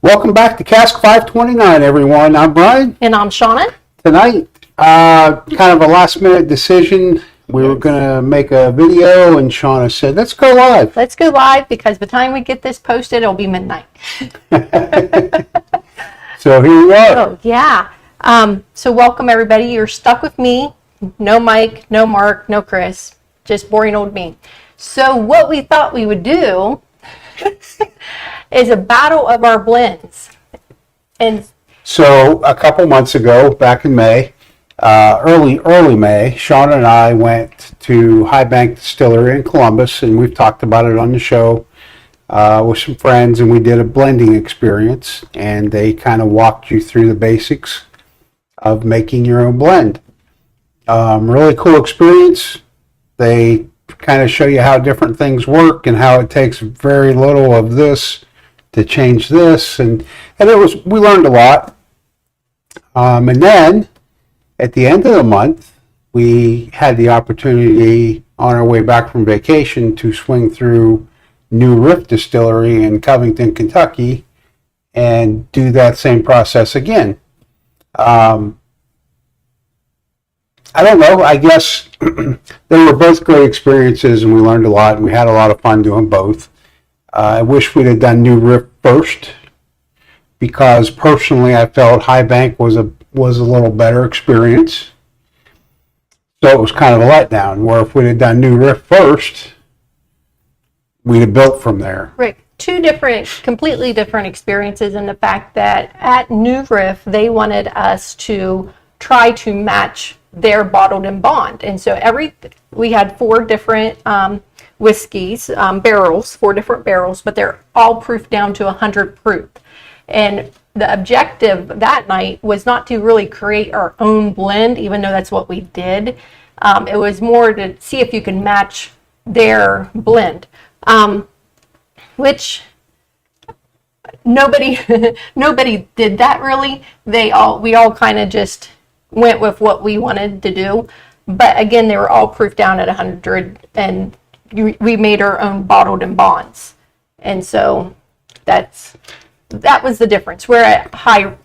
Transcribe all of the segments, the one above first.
Welcome back to Cask 529, everyone. I'm Bryan. And I'm Shona. Tonight, kind of a last-minute decision. We were going to make a video, and Shona said, let's go live. Let's go live because by the time we get this posted, it'll be midnight. So here we are. Oh, yeah. So welcome, everybody. You're stuck with me. No Mike, no Mark, no Chris. Just boring old me. So what we thought we would do is a battle of our blends. And So a couple months ago, back in May, early May, Shona and I went to High Bank Distillery in Columbus, and we've talked about it on the show with some friends, and we did a blending experience, and they kind of walked you through the basics of making your own blend. Really cool experience. They kind of show you how different things work and how it takes very little of this to change this, and we learned a lot. And then at the end of the month, we had the opportunity on our way back from vacation to swing through New Riff Distillery in Covington, Kentucky, and do that same process again. I don't know. I guess they were both great experiences, and we learned a lot, and we had a lot of fun doing both. I wish we'd have done New Riff first, because personally I felt High Bank was a little better experience. So it was kind of a letdown, where if we'd have done New Riff first, we'd have built from there. Right. Two completely different experiences in the fact that at New Riff, they wanted us to try to match their bottled and bond. And so we had 4 different whiskeys, barrels, 4 different barrels, but they're all proof down to 100 proof. And the objective that night was not to really create our own blend, even though that's what we did. It was more to see if you can match their blend, which nobody did that really. We all kind of just went with what we wanted to do. But again, they were all proof down at 100, and we made our own bottled and bonds. And so that was the difference. We're at I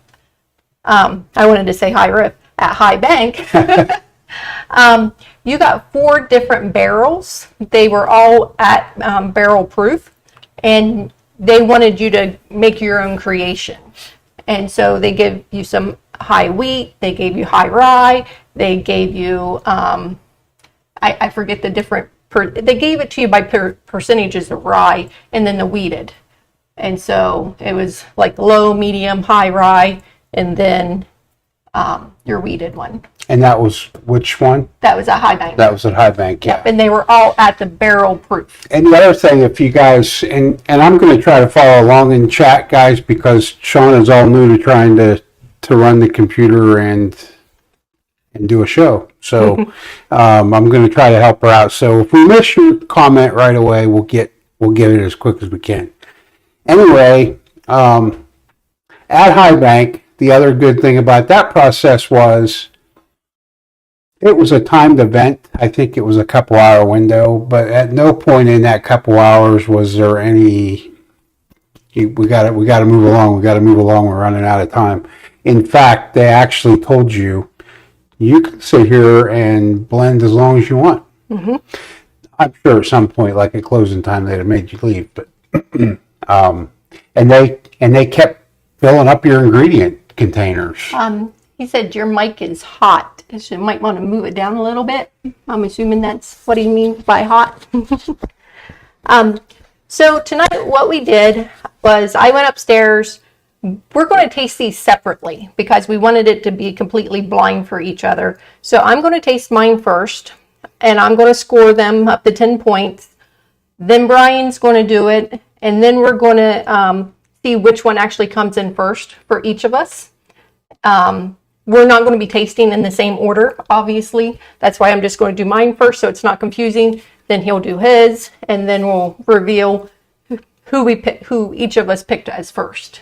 wanted to say High Riff, at High Bank. You got 4 different barrels. They were all at barrel proof, and they wanted you to make your own creation. And so they give you some high wheat, they gave you high rye, they gave you, I forget the different, they gave it to you by percentages of rye, and then the wheated. And so it was like low, medium, high rye, and then your wheated one. And that was which one? That was at High Bank. That was at High Bank, yeah. Yep, and they were all at the barrel proof. And the other thing, if you guys, and I'm going to try to follow along in chat, guys, because Shauna's all new to trying to run the computer and do a show. So I'm going to try to help her out. So if we miss your comment right away, we'll get it as quick as we can. Anyway, at High Bank, the other good thing about that process was it was a timed event. I think it was a couple-hour window, but at no point in that couple hours was there any, we got to move along, we're running out of time. In fact, they actually told you can sit here and blend as long as you want. Mm-hmm. I'm sure at some point, like at closing time, they'd have made you leave, but and they kept filling up your ingredient containers. He said your mic is hot, so you might want to move it down a little bit. I'm assuming that's what he means by hot. So tonight what we did was I went upstairs. We're going to taste these separately because we wanted it to be completely blind for each other. So I'm going to taste mine first, and I'm going to score them up to 10 points. Then Bryan's going to do it, and then we're going to see which one actually comes in first for each of us. We're not going to be tasting in the same order, obviously. That's why I'm just going to do mine first so it's not confusing. Then he'll do his, and then we'll reveal who each of us picked as first.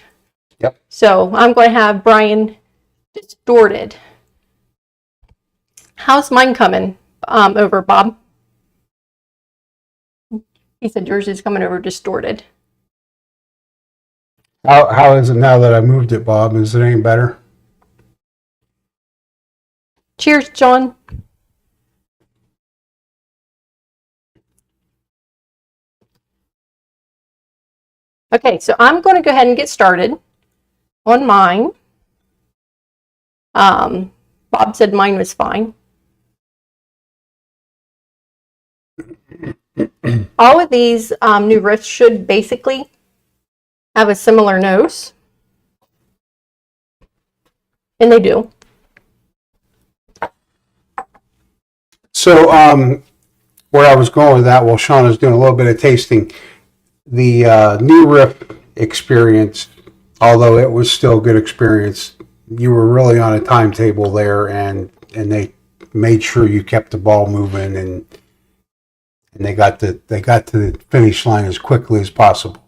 Yep. So I'm going to have Bryan distorted. How's mine coming over, Bob? He said yours is coming over distorted. How is it now that I moved it, Bob? Is it any better? Cheers, John. Okay, so I'm going to go ahead and get started on mine. Bob said mine was fine. All of these new riffs should basically have a similar nose. And they do. So, where I was going with that, while Shauna's doing a little bit of tasting, the new riff experience, although it was still a good experience, you were really on a timetable there, and they made sure you kept the ball moving, and they got to the finish line as quickly as possible.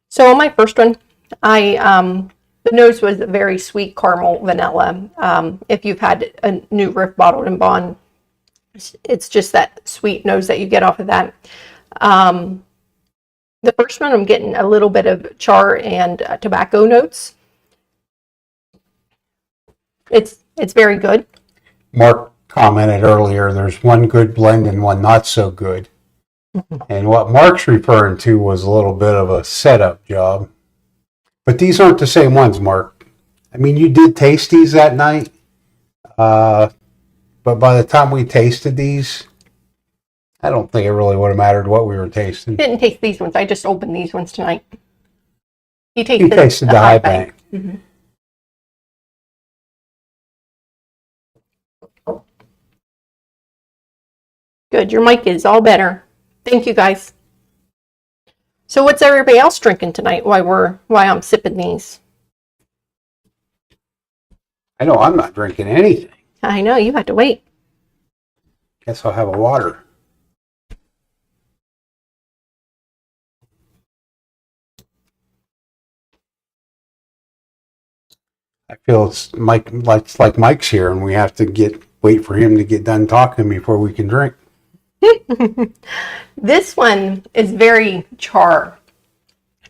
So on my first one, the nose was a very sweet caramel vanilla. If you've had a new riff bottled in bond, it's just that sweet nose that you get off of that. The first one, I'm getting a little bit of char and tobacco notes. It's very good. Mark commented earlier, there's one good blend and one not so good. And what Mark's referring to was a little bit of a setup job. But these aren't the same ones, Mark. I mean, you did taste these that night. But by the time we tasted these, I don't think it really would have mattered what we were tasting. Didn't taste these ones. I just opened these ones tonight. You tasted the high bank. Mm-hmm. Good. Your mic is all better. Thank you, guys. So what's everybody else drinking tonight while I'm sipping these? I know I'm not drinking anything. I know, you have to wait. Guess I'll have a water. I feel it's like Mike's here, and we have to wait for him to get done talking before we can drink. This one is very char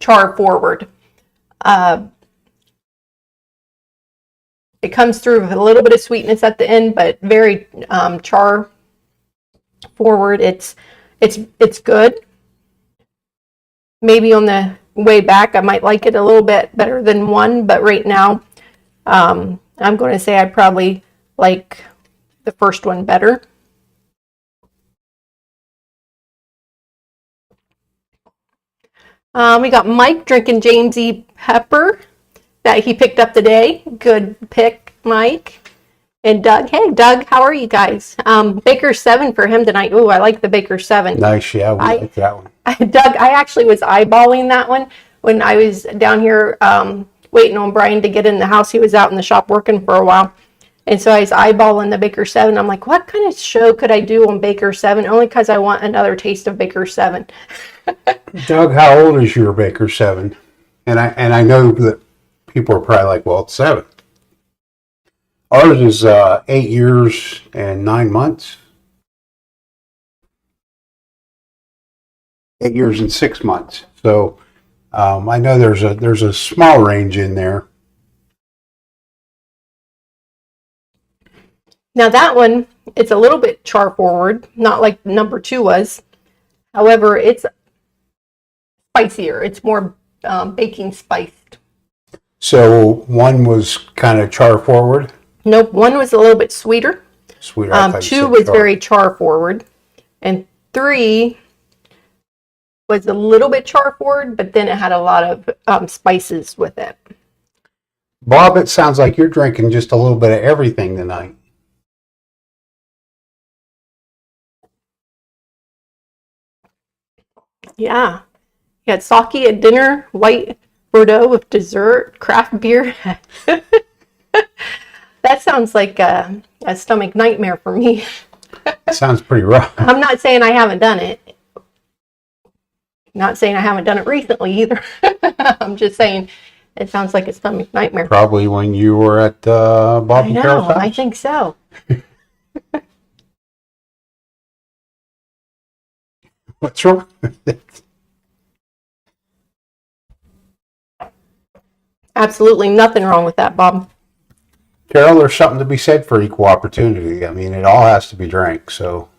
forward. It comes through with a little bit of sweetness at the end, but very char forward. It's good. Maybe on the way back, I might like it a little bit better than one, but right now, I'm going to say I probably like the first one better. We got Mike drinking James E. Pepper that he picked up today. Good pick, Mike. And Doug. Hey, Doug, how are you guys? Baker 7 for him tonight. Ooh, I like the Baker 7. Nice, yeah, we like that one. Doug, I actually was eyeballing that one when I was down here waiting on Bryan to get in the house. He was out in the shop working for a while. And so I was eyeballing the Baker 7. I'm like, what kind of show could I do on Baker 7? Only because I want another taste of Baker 7. Doug, how old is your Baker 7? And I know that people are probably like, well, it's 7. Ours is 8 years and 9 months. 8 years and 6 months. So I know there's a small range in there. Now that one, it's a little bit char forward, not like number 2 was. However, it's spicier. It's more baking spiced. So one was kind of char forward. Nope, 1 was a little bit sweeter. Sweeter. 2 was very char forward, and 3 was a little bit char forward, but then it had a lot of spices with it. Bob, it sounds like you're drinking just a little bit of everything tonight. Yeah. You had sake at dinner, white Bordeaux with dessert, craft beer. That sounds like a stomach nightmare for me. Sounds pretty rough. I'm not saying I haven't done it. Not saying I haven't done it recently either. I'm just saying it sounds like a stomach nightmare. Probably when you were at Bob and Carol's house. I think so. What's wrong with it? Absolutely nothing wrong with that, Bob. Carol, there's something to be said for equal opportunity. I mean, it all has to be drank, so.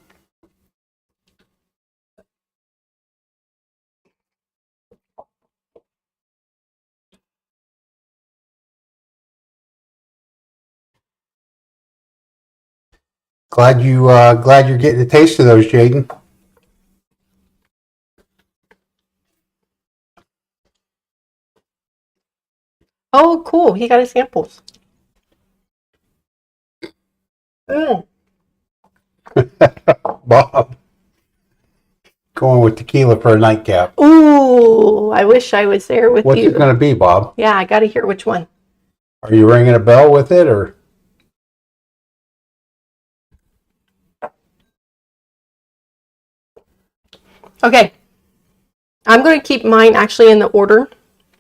Glad you're getting a taste of those, Jaden. Oh, cool. He got his samples. Mm. Bob, going with tequila for a nightcap. Ooh, I wish I was there with What's you. it going to be, Bob? Yeah, I got to hear which one. Are you ringing a bell with it, or? Okay. I'm going to keep mine actually in the order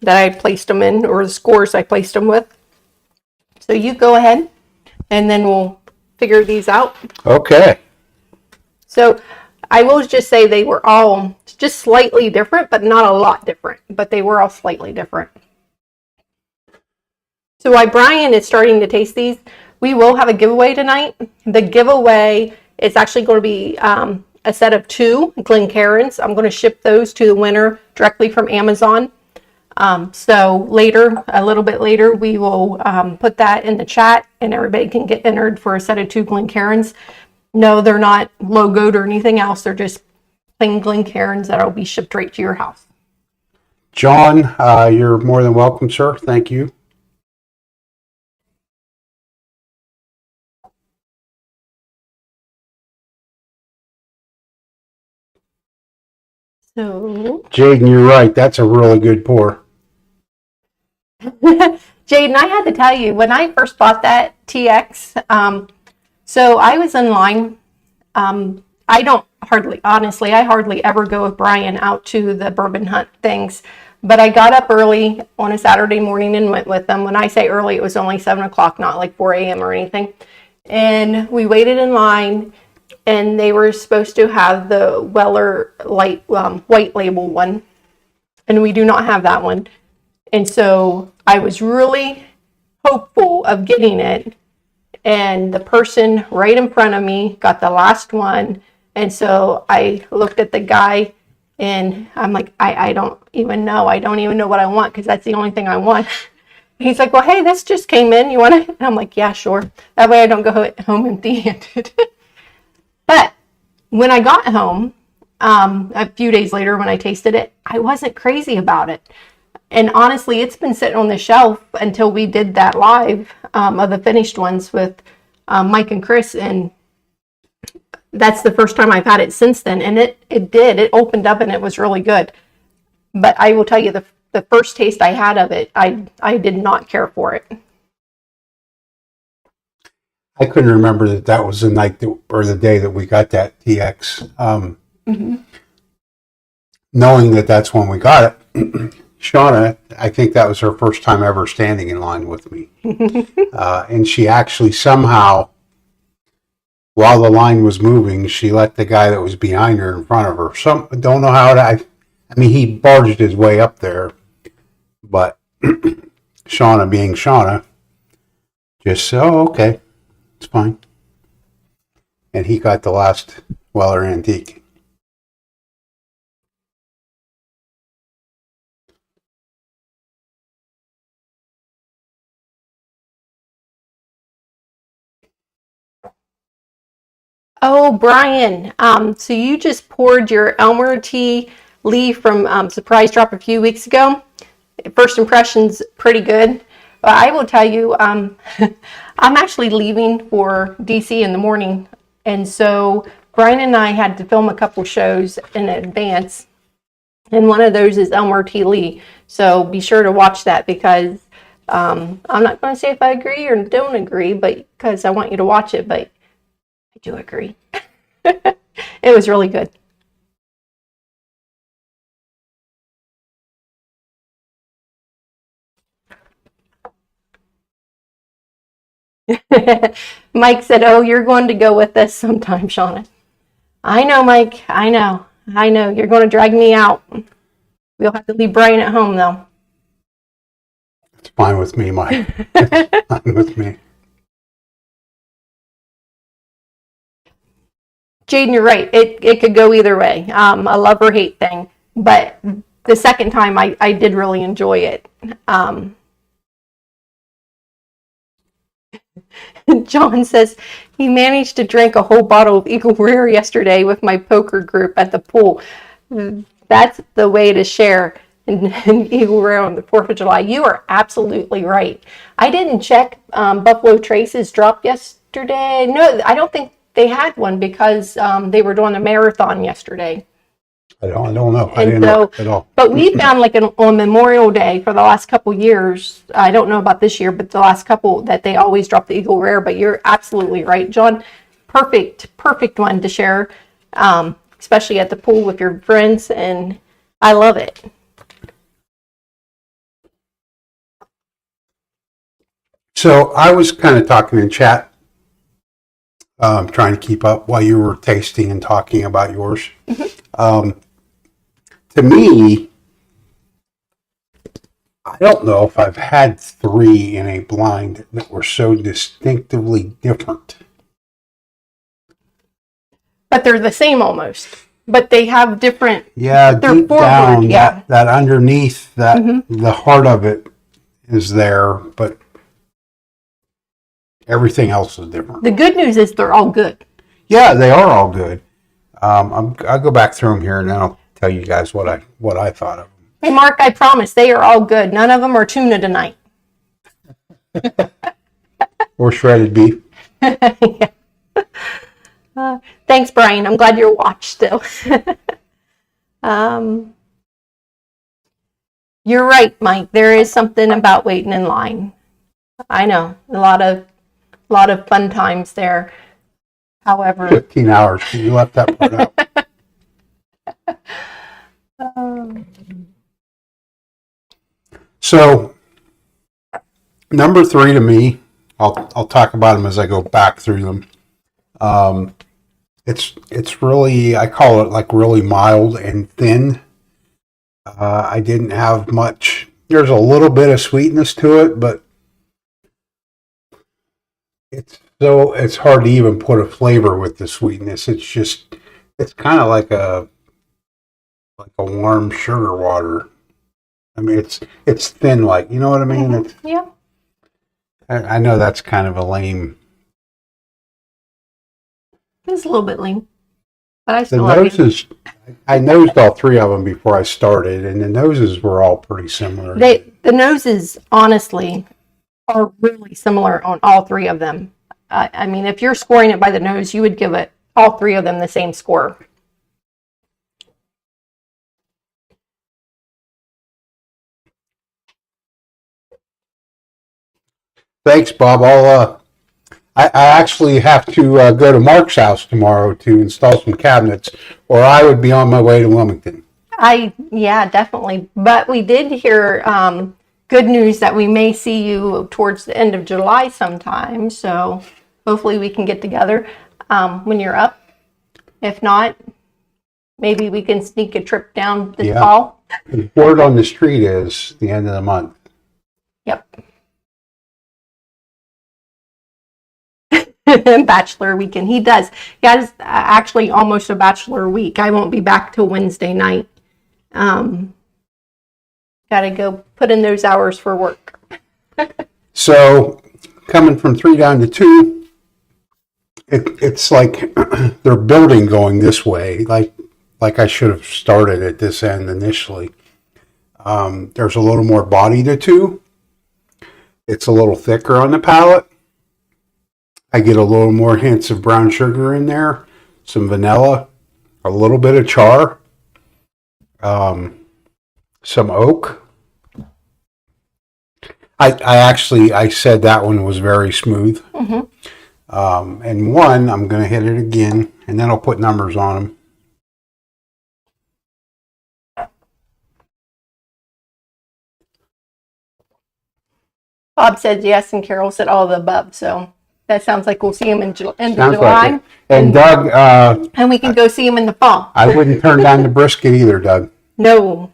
that I placed them in, or the scores I placed them with. So you go ahead, and then we'll figure these out. Okay. So I will just say they were all just slightly different, but not a lot different. But they were all slightly different. So while Bryan is starting to taste these, we will have a giveaway tonight. The giveaway is actually going to be a set of 2 Glencairns. I'm going to ship those to the winner directly from Amazon. So later, a little bit later, we will put that in the chat, and everybody can get entered for a set of 2 Glencairns. No, they're not logoed or anything else. They're just plain Glencairns that will be shipped right to your house. John, you're more than welcome, sir. Thank you. So, Jaden, you're right. That's a really good pour. Jaden, I had to tell you, when I first bought that TX, so I was in line. I don't honestly, I hardly ever go with Bryan out to the bourbon hunt things. But I got up early on a Saturday morning and went with them. When I say early, it was only 7 o'clock, not like 4 a.m. or anything. And we waited in line, and they were supposed to have the Weller light white label one. And we do not have that one. And so I was really hopeful of getting it. And the person right in front of me got the last one. And so I looked at the guy and I'm like, I don't even know. I don't even know what I want, because that's the only thing I want. He's like, well, hey, this just came in. You want it? And I'm like, yeah, sure. That way I don't go home empty-handed. But when I got home, a few days later when I tasted it, I wasn't crazy about it. And honestly, it's been sitting on the shelf until we did that live of the finished ones with Mike and Chris. And that's the first time I've had it since then. And it opened up and it was really good. But I will tell you, the first taste I had of it, I did not care for it. I couldn't remember that was the night or the day that we got that TX. Knowing that that's when we got it, Shona, I think that was her first time ever standing in line with me. And she actually somehow, while the line was moving, she let the guy that was behind her in front of her. Don't know how I mean, he barged his way up there, but Shona being Shona, just said, oh, okay, it's fine. And he got the last Weller Antique. Oh, Bryan, so you just poured your Elmer T. Lee from Surprise Drop a few weeks ago. First impressions, pretty good. But I will tell you, I'm actually leaving for DC in the morning. And so Bryan and I had to film a couple shows in advance. And one of those is Elmer T. Lee. So be sure to watch that, because I'm not going to say if I agree or don't agree, but because I want you to watch it, but I do agree. It was really good. Mike said, oh, you're going to go with us sometime, Shauna. I know, Mike. I know. I know, you're going to drag me out. We'll have to leave Bryan at home, though. It's fine with me, Mike. It's fine with me. Jaden, you're right. It could go either way. A love or hate thing. But the second time, I did really enjoy it. John says he managed to drink a whole bottle of Eagle Rare yesterday with my poker group at the pool. That's the way to share in Eagle Rare on the 4th of July. You are absolutely right. I didn't check Buffalo Trace's drop yesterday. No, I don't think they had one because they were doing a marathon yesterday. I don't know. I And didn't so, know at all. but we found like on Memorial Day for the last couple years, I don't know about this year, but the last couple that they always drop the Eagle Rare. But you're absolutely right, John. Perfect one to share, especially at the pool with your friends, and I love it. So I was kind of talking in chat, trying to keep up while you were tasting and talking about yours. To me, I don't know if I've had 3 in a blind that were so distinctively different. But they're the same almost. But they have different. Yeah, they're deep forward, down, yeah. that underneath, that the heart of it is there, but everything else is different. The good news is they're all good. Yeah, they are all good. I'll go back through them here and then I'll tell you guys what I thought of them. Hey, Mark, I promise they are all good. None of them are tuna tonight. Or shredded beef. Yeah. Thanks, Bryan. I'm glad you're watched still. You're right, Mike. There is something about waiting in line. I know, a lot of fun times there. However, 15 hours. You left that part out. So, number 3 to me, I'll talk about them as I go back through them. It's really, I call it like really mild and thin. I didn't have much. There's a little bit of sweetness to it, but it's hard to even put a flavor with the sweetness. It's kind of like a warm sugar water. I mean, it's thin, like, you know what I mean? yeah. I know that's kind of a lame. It's a little bit lean, but I The still love it. noses, I nosed all 3 of them before I started, and the noses were all pretty similar. The noses, honestly, are really similar on all 3 of them. I mean, if you're scoring it by the nose, you would give it all 3 of them the same score. Thanks, Bob. I actually have to go to Mark's house tomorrow to install some cabinets, or I would be on my way to Wilmington. Yeah, definitely. But we did hear good news that we may see you towards the end of July sometime. So hopefully we can get together when you're up. If not, maybe we can sneak a trip down this fall. The word on the street is the end of the month. Yep. Bachelor weekend. He does. He has actually almost a bachelor week. I won't be back till Wednesday night. Got to go put in those hours for work. So coming from 3 down to 2, it's like they're building going this way. Like I should have started at this end initially. There's a little more body to 2. It's a little thicker on the palate. I get a little more hints of brown sugar in there, some vanilla, a little bit of char, some oak. I said that one was very smooth. And 1, I'm going to hit it again, and then I'll put numbers on them. Bob said yes, and Carol said all of the above. So That sounds like we'll see him in end of Sounds July. like it. And Doug, And we can go see him in the fall. I wouldn't turn down the brisket either, Doug. No.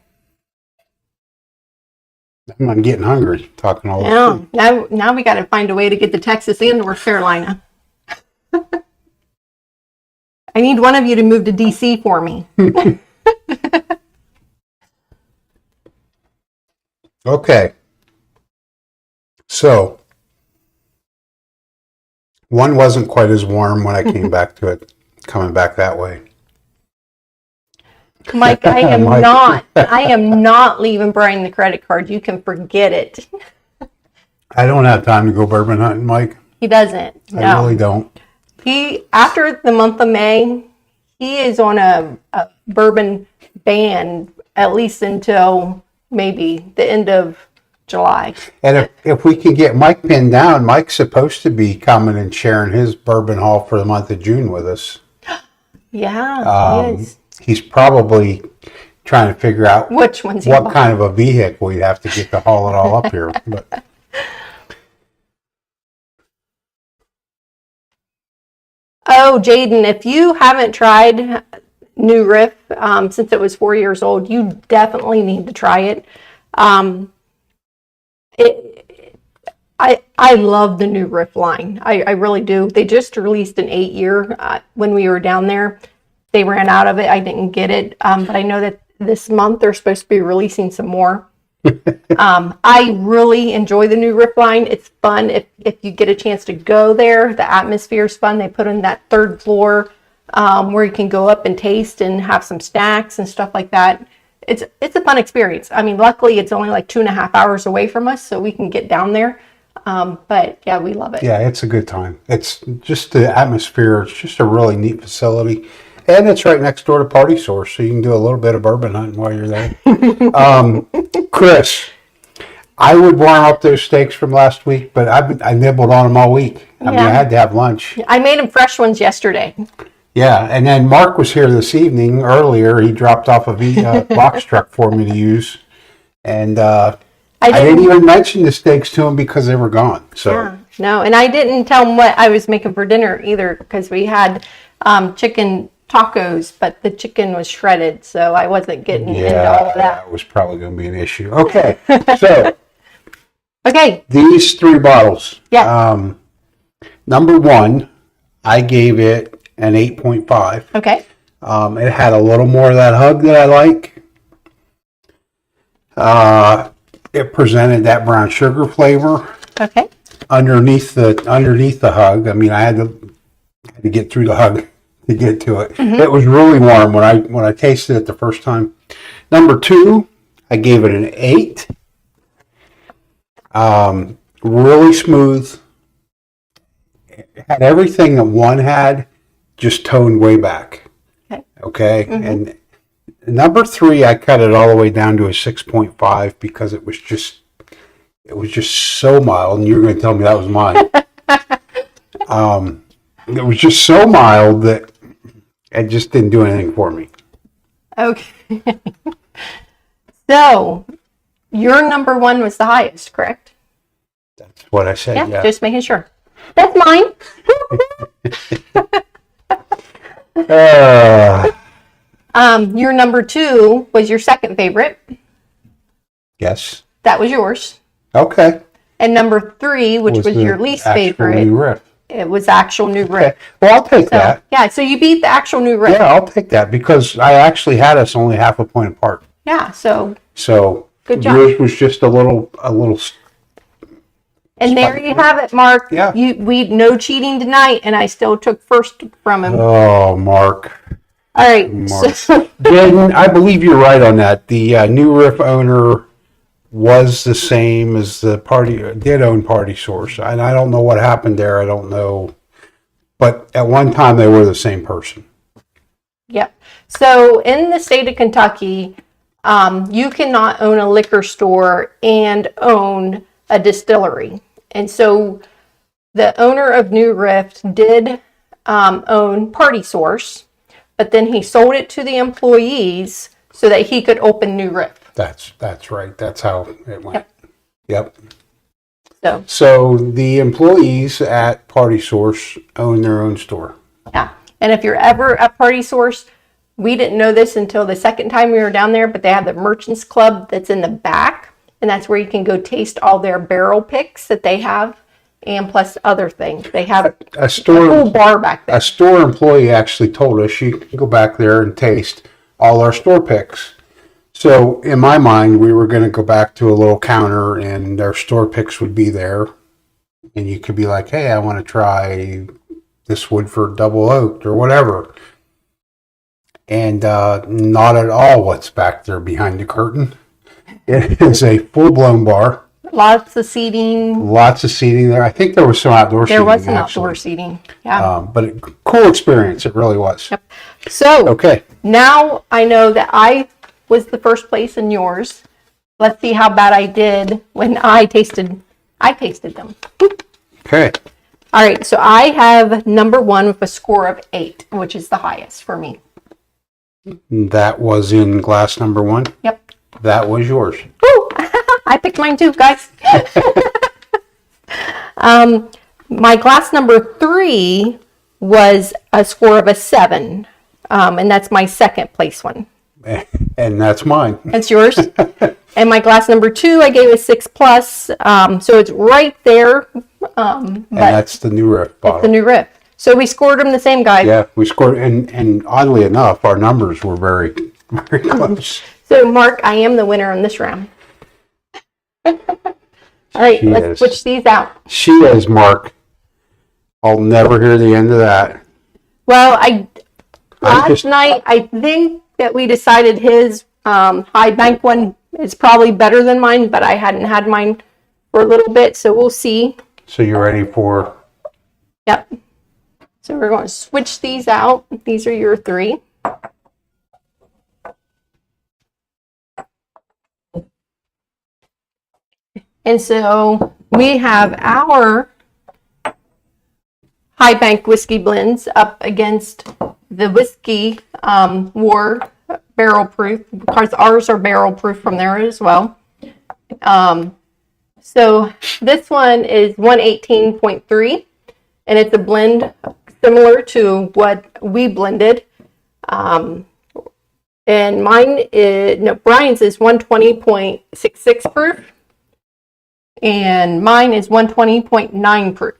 I'm getting hungry talking all this. No. Now we got to find a way to get to Texas and North Carolina. I need one of you to move to DC for me. Okay. So, one wasn't quite as warm when I came back to it, coming back that way. Mike, I am not leaving Bryan the credit card. You can forget it. I don't have time to go bourbon hunting, Mike. He doesn't. I No. really don't. After the month of May, he is on a bourbon ban at least until maybe the end of July. And if we can get Mike pinned down, Mike's supposed to be coming and sharing his bourbon haul for the month of June with us. Yeah, he is. He's probably trying to figure out Which one's he what bought? kind of a vehicle we'd have to get to haul it all up here. But Oh, Jaden, if you haven't tried New Riff since it was 4 years old, you definitely need to try it. I love the New Riff line. I really do. They just released an 8-year when we were down there. They ran out of it. I didn't get it, but I know that this month they're supposed to be releasing some more. I really enjoy the New Riff line. It's fun if you get a chance to go there. The atmosphere is fun. They put in that third floor where you can go up and taste and have some snacks and stuff like that. It's a fun experience. I mean, luckily it's only like 2.5 hours away from us, so we can get down there. But yeah, we love it. yeah, it's a good time. It's just the atmosphere. It's just a really neat facility. And it's right next door to Party Source, so you can do a little bit of bourbon hunting while you're there. Chris, I would warm up those steaks from last week, but I nibbled on them all week. I mean, I had to have lunch. I made them fresh ones yesterday. Yeah, and then Mark was here this evening earlier. He dropped off a box truck for me to use. And I didn't even mention the steaks to him because they were gone. So Yeah, no, and I didn't tell him what I was making for dinner either because we had chicken tacos, but the chicken was shredded, so I wasn't getting into all of that. That was probably going to be an issue. Okay, so Okay, these 3 bottles. Yeah. Number 1, I gave it an 8.5. okay, It had a little more of that hug that I like. It presented that brown sugar flavor okay. underneath the hug. I mean, I had to get through the hug to get to it. Mm-hmm. It was really warm when I tasted it the first time. Number 2, I gave it an 8. Really smooth. It had everything that 1 had, just toned way back. Okay. Mm-hmm. And number 3, I cut it all the way down to a 6.5 because it was just so mild. And you're going to tell me that was mine. It was just so mild that it just didn't do anything for me. Okay. So, your number 1 was the highest, correct? That's what I said. Yeah. Just making sure. That's mine. Your number 2 was your second favorite. Yes. That was yours. Okay. And number 3, which was the your least actual favorite, New Riff. it was actual New Riff. Okay. Well, I'll take So, that. yeah, so you beat the actual New Riff. Yeah, I'll take that because I actually had us only half a point apart. Yeah, so, So Good job. yours was just a little. and there you have it, Mark. Yeah. We no cheating tonight, and I still took first from him. Oh, Mark. All right. Mark. So, Jen, I believe you're right on that. The New Riff owner was the same as did own Party Source. And I don't know what happened there. I don't know. But at one time, they were the same person. yep. So in the state of Kentucky, you cannot own a liquor store and own a distillery. And so the owner of New Riff did own Party Source, but then he sold it to the employees so that he could open New Riff. That's right. That's how it went. Yep. So the employees at Party Source own their own store. Yeah. And if you're ever at Party Source, we didn't know this until the second time we were down there, but they have the Merchants Club that's in the back. And that's where you can go taste all their barrel picks that they have, and plus other things. They have a whole bar back there. A store employee actually told us you can go back there and taste all our store picks. So in my mind, we were going to go back to a little counter and their store picks would be there. And you could be like, hey, I want to try this Woodford double oaked or whatever. And not at all what's back there behind the curtain. It is a full-blown bar. Lots of seating. Lots of seating there. I think there was some outdoor seating. There was some outdoor seating. Yeah. But cool experience. It really was. Yep. So okay. Now I know that I was the first place in yours. Let's see how bad I did when I tasted them. Okay. All right. So I have number 1 with a score of 8, which is the highest for me. That was in glass number 1? Yep. That was yours. Woo! I picked mine too, guys. My glass number 3 was a score of a 7. And that's my second place one. And that's mine. That's yours. And my glass number 2, I gave a 6 plus. So it's right there. And that's the new riff bottle. It's the new riff. So we scored them the same, guys. Yeah, we scored. And oddly enough, our numbers were very, very close. So, Mark, I am the winner in this round. All right, let's switch these out. She is, Mark. I'll never hear the end of that. Well, last night, I think that we decided his high bank one is probably better than mine, but I hadn't had mine for a little bit, so we'll see. So you're ready for... Yep. So we're going to switch these out. These are your 3. And so we have our high bank whiskey blends up against the whiskey war barrel proof, because ours are barrel proof from there as well. So this one is 118.3, and it's a blend similar to what we blended. And Bryan's is 120.66 proof. And mine is 120.9 proof.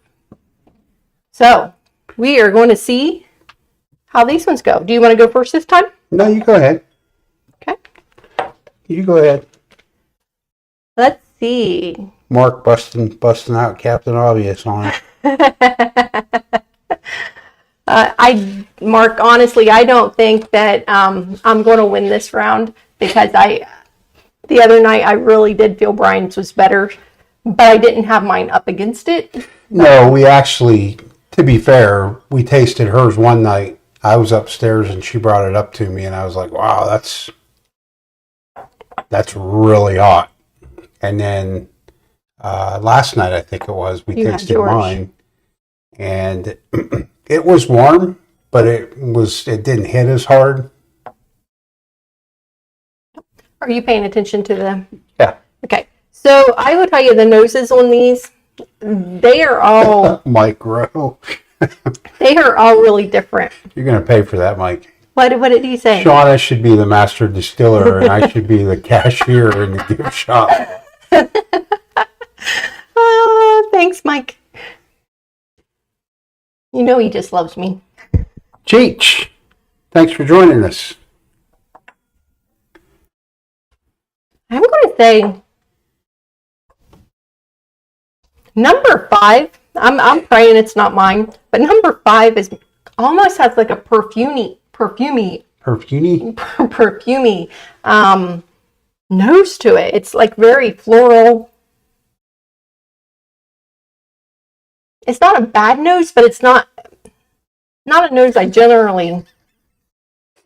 So we are going to see how these ones go. Do you want to go first this time? No, you go ahead. Okay. You go ahead. Let's see. Mark busting out Captain Obvious on it. Mark, honestly, I don't think that I'm going to win this round, because the other night I really did feel Bryan's was better. But I didn't have mine up against it. No, we actually, to be fair, we tasted hers one night. I was upstairs and she brought it up to me and I was like, wow, that's really hot. And then last night, I think it was, we tasted mine. And it was warm, but it didn't hit as hard. Are you paying attention to the... Yeah. Okay. So I will tell you the noses on these, they are all... Micro. They are all really different. You're going to pay for that, Mike. What did he say? Shona should be the master distiller and I should be the cashier in the gift shop. Thanks, Mike. You know he just loves me. Cheech, thanks for joining us. I'm going to say number 5. I'm praying it's not mine, but number 5 is almost has like a perfumey nose to it. It's like very floral. It's not a bad nose, but it's not a nose I generally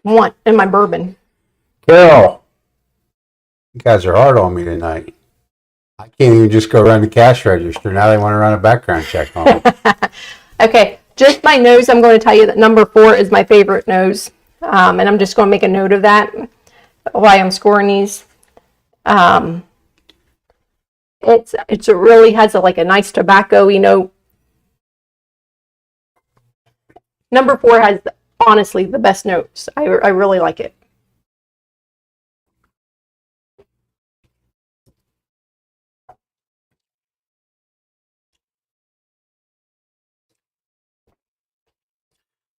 want in my bourbon. Carol, you guys are hard on me tonight. I can't even just go run the cash register. Now they want to run a background check on me. Okay, just by nose, I'm going to tell you that number 4 is my favorite nose. And I'm just going to make a note of that while I'm scoring these. It really has like a nice tobacco-y note. Number 4 has honestly the best notes. I really like it.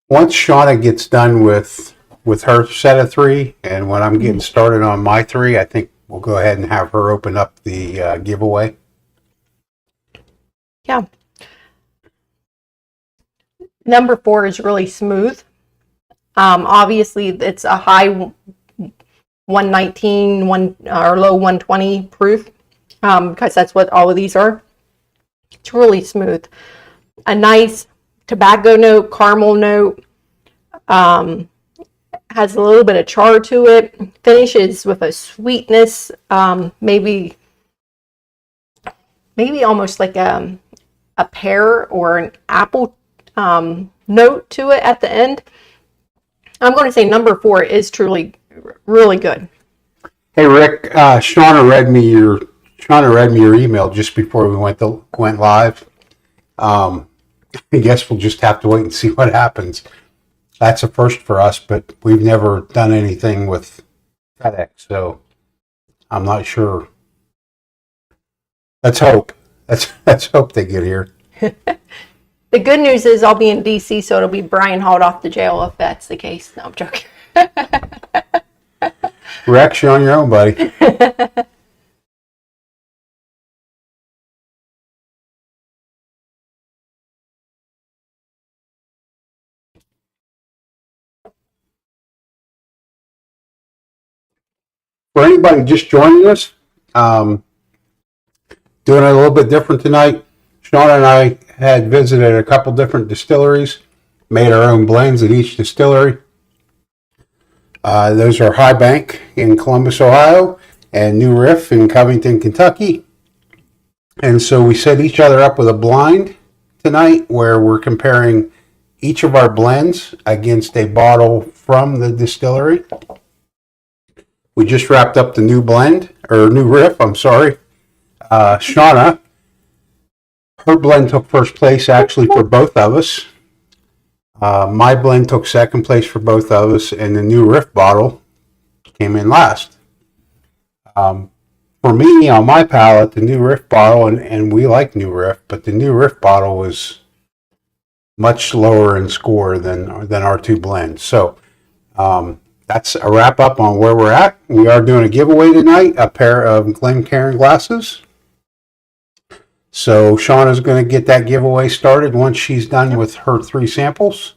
Once Shauna gets done with her set of 3, and when I'm getting started on my 3, I think we'll go ahead and have her open up the giveaway. Yeah. Number 4 is really smooth. Obviously, it's a high 119, or low 120 proof, because that's what all of these are. It's really smooth. A nice tobacco note, caramel note. Has a little bit of char to it. Finishes with a sweetness, maybe almost like a pear or an apple note to it at the end. I'm going to say number 4 is truly really good. Hey Rick, Shauna read me your email just before we went live. I guess we'll just have to wait and see what happens. That's a first for us, but we've never done anything with FedEx, so I'm not sure. Let's hope. Let's hope they get here. The good news is I'll be in DC, so it'll be Bryan hauled off the jail if that's the case. No, I'm joking. Rex, you're on your own, buddy. For anybody just joining us, doing it a little bit different tonight. Shauna and I had visited a couple different distilleries, made our own blends at each distillery. Those are High Bank in Columbus, Ohio, and New Riff in Covington, Kentucky. And so we set each other up with a blind tonight where we're comparing each of our blends against a bottle from the distillery. We just wrapped up the new riff, I'm sorry. Shauna, her blend took first place actually for both of us. My blend took second place for both of us, and the new riff bottle came in last. For me, on my palate, the new riff bottle, and we like new riff, but the new riff bottle was much lower in score than our 2 blends. So that's a wrap up on where we're at. We are doing a giveaway tonight, a pair of Glencairn glasses. So Shauna's going to get that giveaway started once she's done with her 3 samples.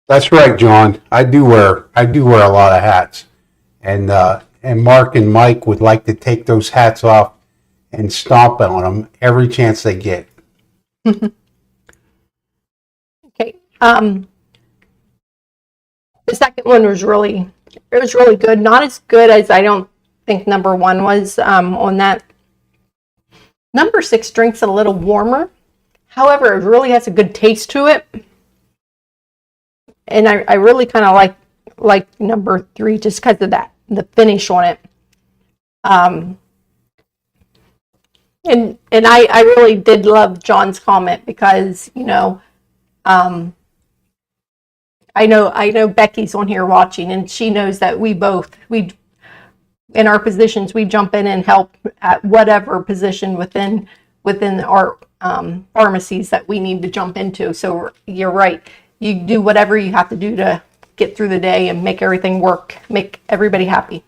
That's right, John. I do wear a lot of hats, and Mark and Mike would like to take those hats off and stomp on them every chance they get. Okay. The second one was really good. Not as good as I don't think number 1 was on that. Number 6 drinks a little warmer. However, it really has a good taste to it. And I really kind of like number 3 just because of that, the finish on it. And I really did love John's comment because, I know Becky's on here watching, and she knows that we in our positions, we jump in and help at whatever position within our pharmacies that we need to jump into. So you're right. You do whatever you have to do to get through the day and make everything work, make everybody happy.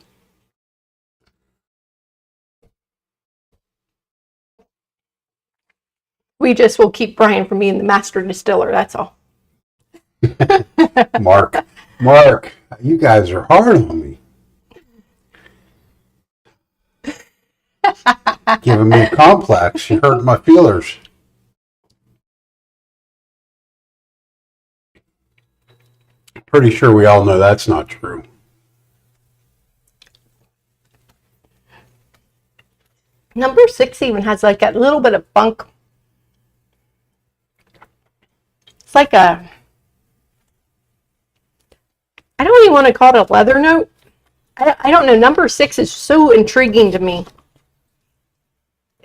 We just will keep Bryan from being the master distiller. That's all. Mark, you guys are hard on me. Giving me a complex. You hurt my feelers. Pretty sure we all know that's not true. Number 6 even has like a little bit of funk. It's like a I don't even want to call it a leather note. I don't know. Number 6 is so intriguing to me.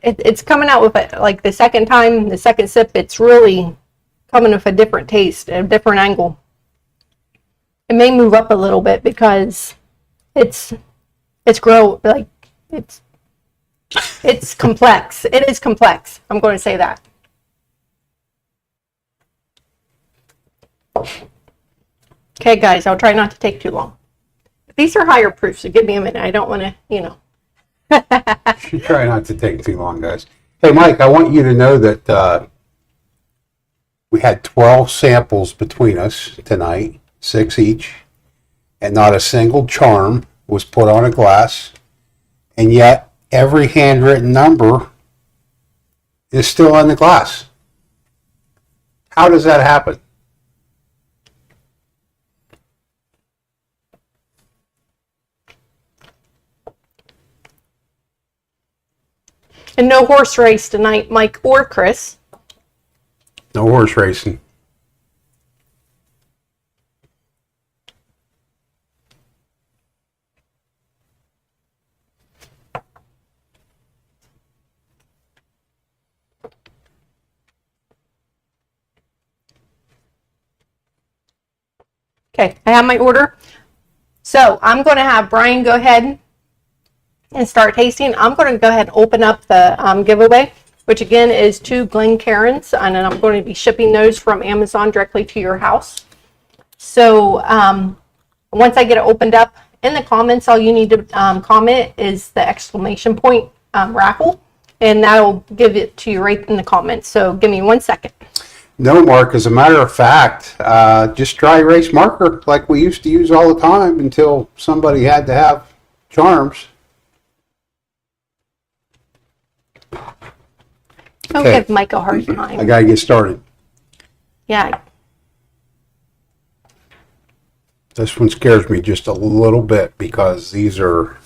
It's coming out with like the second time, the second sip, it's really coming with a different taste, a different angle. It may move up a little bit because it's complex. It is complex. I'm going to say that. Okay, guys, I'll try not to take too long. These are higher proof, so give me a minute. I don't want to, You try not to take too long, guys. Hey, Mike, I want you to know that we had 12 samples between us tonight, 6 each, and not a single charm was put on a glass, and yet every handwritten number is still on the glass. How does that happen? And no horse race tonight, Mike or Chris. No horse racing. Okay, I have my order. So I'm going to have Bryan go ahead and start tasting. I'm going to go ahead and open up the giveaway, which again is 2 Glencairns, and then I'm going to be shipping those from Amazon directly to your house. So once I get it opened up, in the comments, all you need to comment is the exclamation point raffle, and that'll give it to you right in the comments. So give me 1 second. No, Mark, as a matter of fact, just dry erase marker like we used to use all the time until somebody had to have charms. Don't Okay. give Mike a hard I time. got to get started. Yeah. This one scares me just a little bit because these are...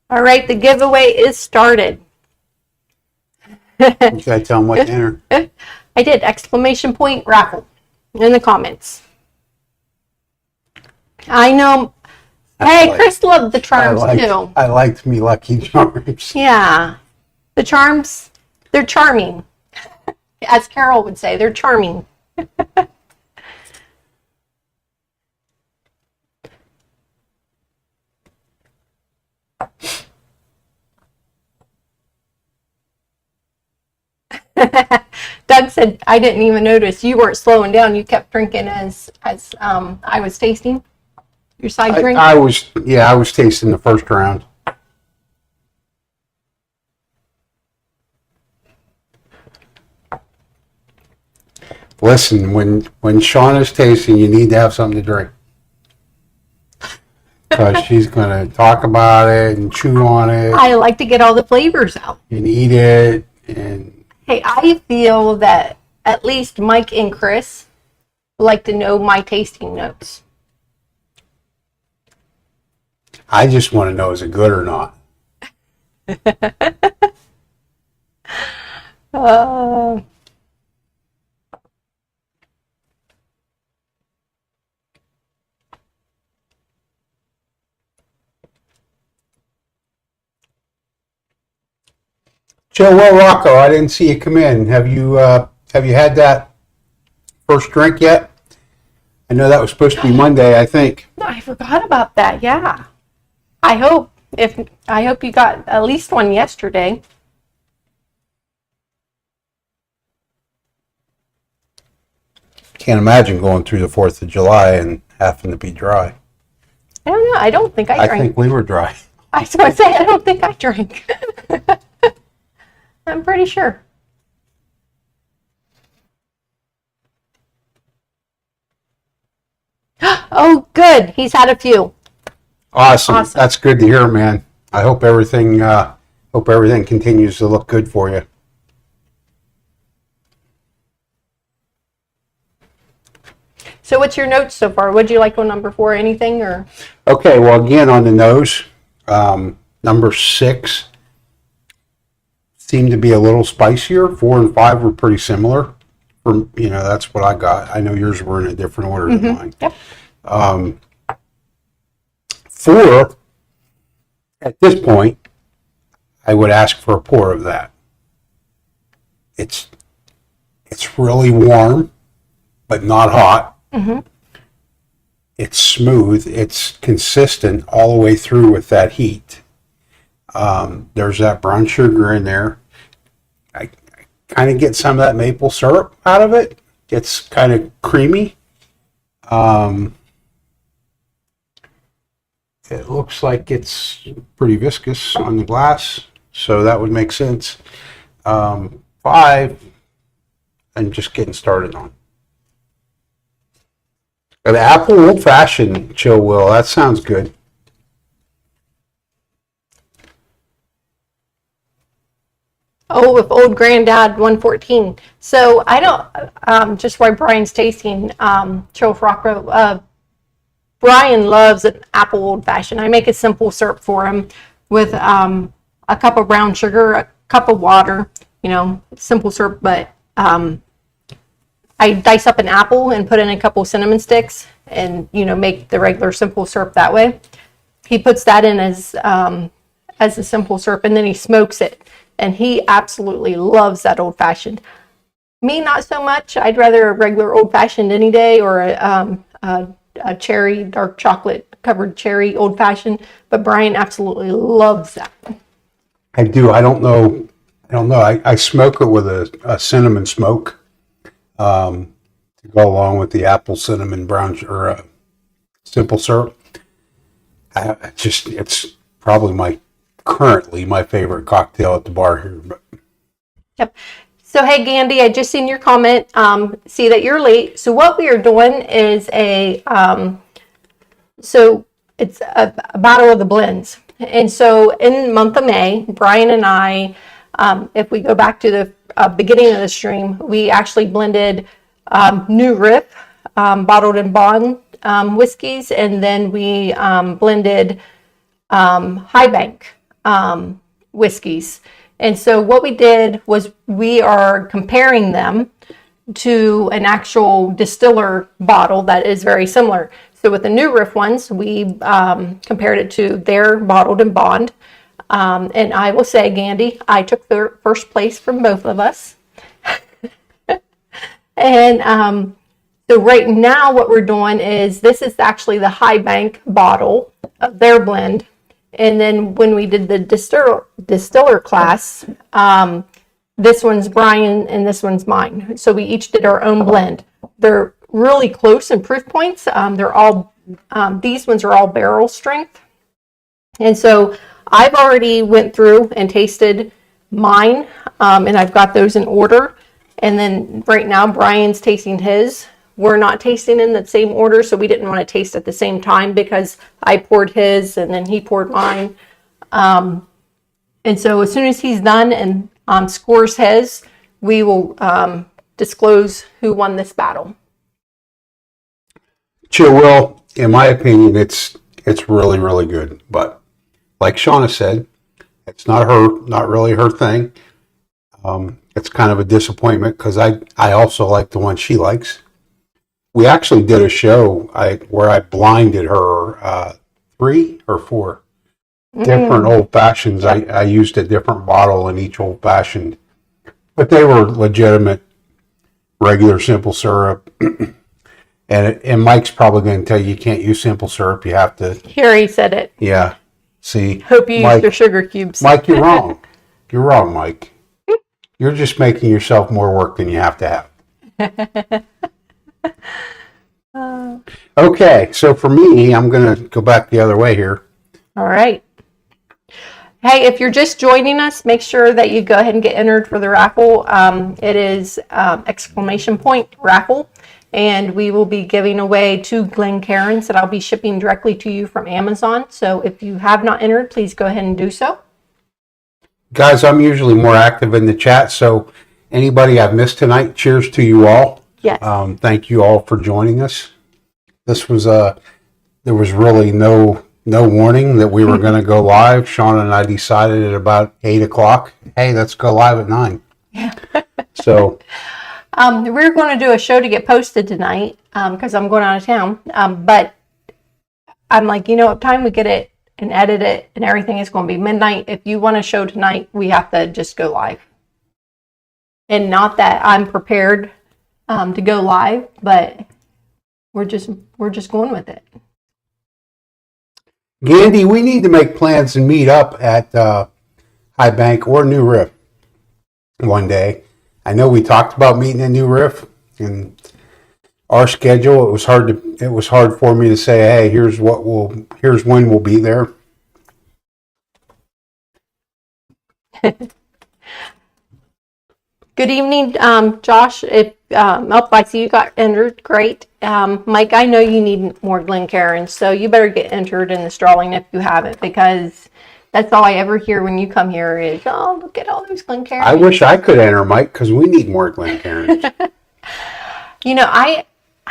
All right, the giveaway is started. You got to tell them what to enter. I did exclamation point raffle in the comments. I know. Hey, Chris loved the charms too. I liked me Lucky Charms. Yeah, the charms, they're charming. As Carol would say, they're charming. Doug said, I didn't even notice. You weren't slowing down. You kept drinking as I was tasting your side drink. I was tasting the first round. Listen, when Shauna's tasting, you need to have something to drink. Because she's going to talk about it and chew on it I like to get all the flavors out. and eat it. And Hey, I feel that at least Mike and Chris like to know my tasting notes. I just want to know, is it good or not? Joe Rocco, I didn't see you come in. Have you had that first drink yet? I know that was supposed to be Monday, I think. I forgot about that. Yeah. I hope you got at least one yesterday. Can't imagine going through the 4th of July and having to be dry. I don't know. I don't think I I drank. think we were dry. I was going to say, I don't think I drank. I'm pretty sure. Oh, good. He's had a few. Awesome. That's good to hear, man. I hope everything continues to look good for you. So what's your notes so far? Would you like on number 4, anything or? Okay, well, again, on the nose, number 6 seemed to be a little spicier. 4 and 5 were pretty similar. That's what I got. I know yours were in a different order than mine. Yep. 4, at this point, I would ask for a pour of that. It's really warm, but not hot. Mm-hmm. It's smooth. It's consistent all the way through with that heat. There's that brown sugar in there. I kind of get some of that maple syrup out of it. It's kind of creamy. It looks like it's pretty viscous on the glass, so that would make sense. 5, I'm just getting started on. An apple old-fashioned, Chill Will. That sounds good. Oh, with Old Granddad 114. So I don't, just while Brian's tasting, Chill Rocco, Brian loves an apple old fashioned. I make a simple syrup for him with a cup of brown sugar, a cup of water, simple syrup, but I dice up an apple and put in a couple cinnamon sticks and, make the regular simple syrup that way. He puts that in as a simple syrup, and then he smokes it. And he absolutely loves that old fashioned. Me, not so much. I'd rather a regular old fashioned any day, or a cherry, dark chocolate covered cherry old fashioned. But Brian absolutely loves that. I do. I don't know. I smoke it with a cinnamon smoke to go along with the apple cinnamon brown or simple syrup. It's probably currently my favorite cocktail at the bar here. But. Yep. So, hey, Gandy, I just seen your comment. See that you're late. So what we are doing is so it's a battle of the blends. And so in the month of May, Brian and I, if we go back to the beginning of the stream, we actually blended New Riff, bottled and bond whiskeys, and then we blended High Bank whiskeys. And so what we did was we are comparing them to an actual distiller bottle that is very similar. So with the New Riff ones, we compared it to their bottled and bond. And I will say, Gandy, I took the first place from both of us. And so right now what we're doing is this is actually the High Bank bottle of their blend. And then when we did the distiller class, this one's Brian and this one's mine. So we each did our own blend. They're really close in proof points. They're all these ones are all barrel strength. And so I've already went through and tasted mine, and I've got those in order. And then right now Brian's tasting his. We're not tasting in the same order, so we didn't want to taste at the same time because I poured his and then he poured mine. And so as soon as he's done and scores his, we will disclose who won this battle. Chill Will, in my opinion, it's really, really good. But like Shona said, it's not really her thing. It's kind of a disappointment because I also like the one she likes. We actually did a show where I blinded her 3 or 4 different old fashions. I used a different bottle in each old fashioned, but they were legitimate, regular simple syrup. And Mike's probably going to tell you can't use simple syrup. You have to. Here he said it. Yeah. See. Hope you used your sugar cubes. Mike, you're wrong. You're wrong, Mike. You're just making yourself more work than you have to have. Okay, so for me, I'm going to go back the other way here. All right. Hey, if you're just joining us, make sure that you go ahead and get entered for the raffle. It is ! Raffle, and we will be giving away 2 Glencairns that I'll be shipping directly to you from Amazon. So if you have not entered, please go ahead and do so. Guys, I'm usually more active in the chat, so anybody I've missed tonight, cheers to you all. Yes. Thank you all for joining us. This was there was really no warning that we were going to go live. Shona and I decided at about 8 o'clock, hey, let's go live at 9. Yeah. So we're going to do a show to get posted tonight because I'm going out of town. But I'm like, by the time we get it and edit it and everything, it's going to be midnight. If you want a show tonight, we have to just go live. And not that I'm prepared to go live, but we're just going with it. Gandy, we need to make plans and meet up at High Bank or New Riff one day. I know we talked about meeting in New Riff, and our schedule, it was hard for me to say, hey, here's when we'll be there. Good evening, Josh. If I see you got entered, great. Mike, I know you need more Glencairns, so you better get entered in the Strawling if you haven't, because that's all I ever hear when you come here is, oh, look at all those Glencairns. I wish I could enter, Mike, because we need more Glencairns.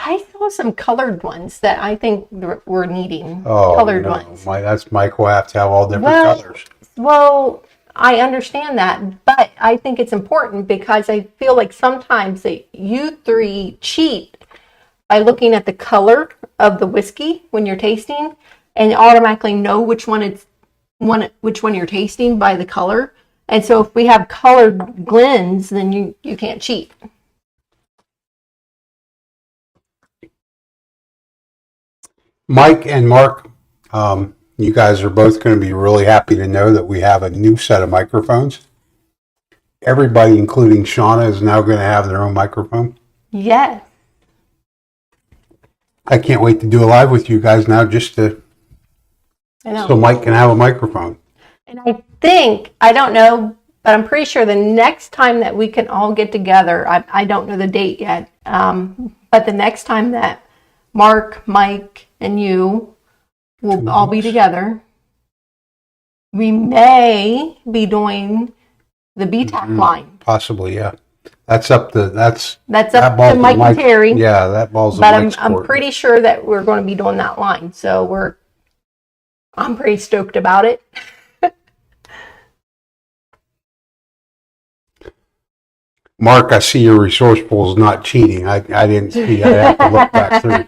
I saw some colored ones that I think we're needing. Oh, colored no. ones. That's Mike will have to have all different colors. Well, I understand that, but I think it's important because I feel like sometimes that you three cheat by looking at the color of the whiskey when you're tasting and automatically know which one you're tasting by the color. And so if we have colored Glens, then you can't cheat. Mike and Mark, you guys are both going to be really happy to know that we have a new set of microphones. Everybody, including Shona, is now going to have their own microphone. Yes. I can't wait to do a live with you guys now so Mike can have a microphone. And I don't know, but I'm pretty sure the next time that we can all get together, I don't know the date yet, but the next time that Mark, Mike, and you will all be together, we may be doing the BTAC line. Possibly, yeah. That's up to Mike and Terry. Yeah, that ball's in Mike's court. I'm pretty sure that we're going to be doing that line. So I'm pretty stoked about it. Mark, I see your resourceful is not cheating. I didn't see. I have to look back through.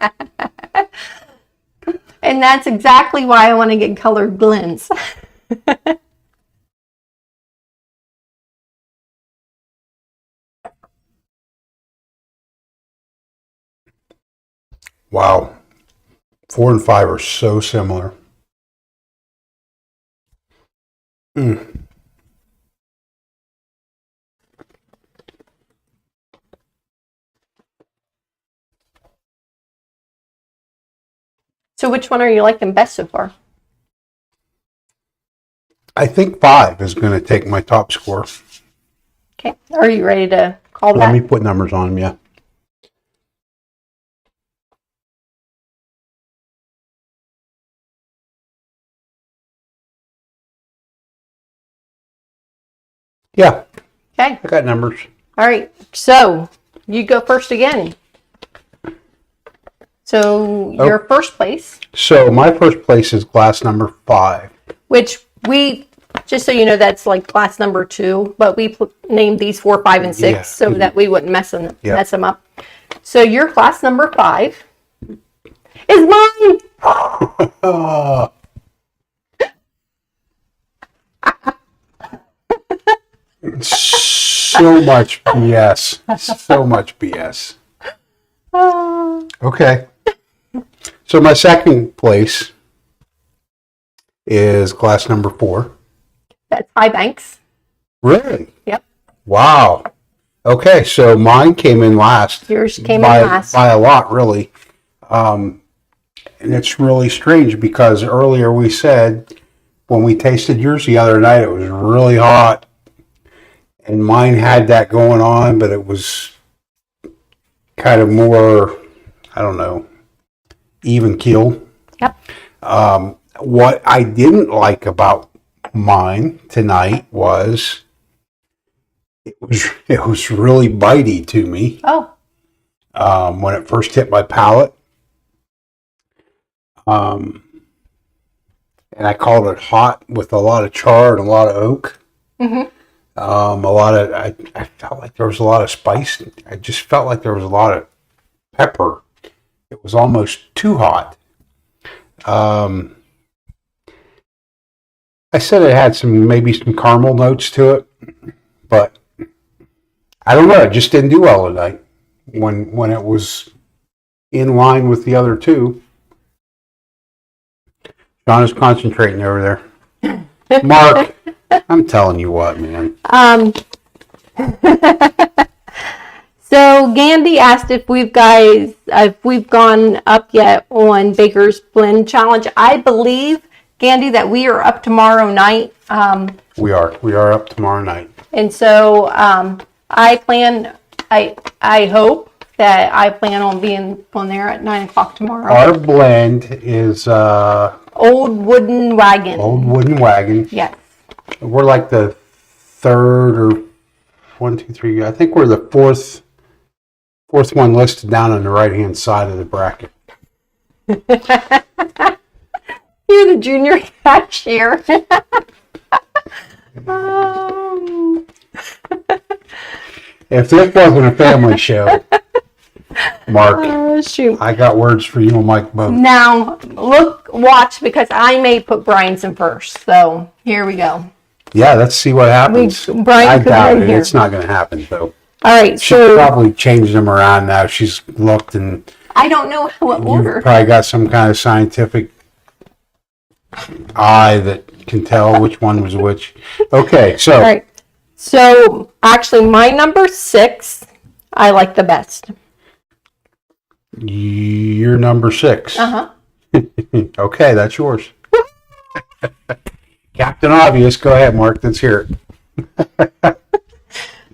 And that's exactly why I want to get colored Glens. Wow. 4 and 5 are so similar. So which one are you liking best so far? I think 5 is going to take my top score. Okay. Are you ready to call that? Let me put numbers on them, yeah. Yeah. Okay. I got numbers. All right. So you go first again. So your first place. So my first place is glass number 5. Which just so you know, that's like glass number 2, but we named these 4, 5, and 6 so that we wouldn't mess them up. So your glass number 5 is mine. So much BS. So much BS. Okay. So my second place is glass number 4. That's High Banks. Really? Yep. Wow. Okay, so mine came in last. Yours came in last. By a lot, really. And it's really strange because earlier we said when we tasted yours the other night, it was really hot. And mine had that going on, but it was kind of more, I don't know, even keeled. Yep. What I didn't like about mine tonight was it was really bitey to me. Oh. When it first hit my palate. And I called it hot with a lot of char and a lot of oak. Mm-hmm. I felt like there was a lot of spice. I just felt like there was a lot of pepper. It was almost too hot. I said it had maybe some caramel notes to it, but I don't know. It just didn't do well tonight when it was in line with the other two. John is concentrating over there. Mark, I'm telling you what, man. So Gandhi asked if we've gone up yet on Baker's Blend Challenge. I believe, Gandhi, that we are up tomorrow night. We are up tomorrow night. And so I hope that I plan on being on there at 9:00 tomorrow. Our blend is Old Wooden Wagon. Old Wooden Wagon. Yes. We're like the third or 1, 2, 3. I think we're the fourth one listed down on the right-hand side of the bracket. You're the junior cashier. If this wasn't a family show, Mark, Shoot. I got words for you and Mike both. Now, watch, because I may put Bryan's first. So here we go. Yeah, let's see what happens. Brian I could doubt win it. here. It's not going to happen, though. All right, She's so probably changed them around now. She's looked, and I don't know what you've order. probably got some kind of scientific eye that can tell which one was which. Okay, so All right. So actually, my number 6, I like the best. you're number 6. Okay, that's yours. Captain Obvious. Go ahead, Mark. Let's hear it.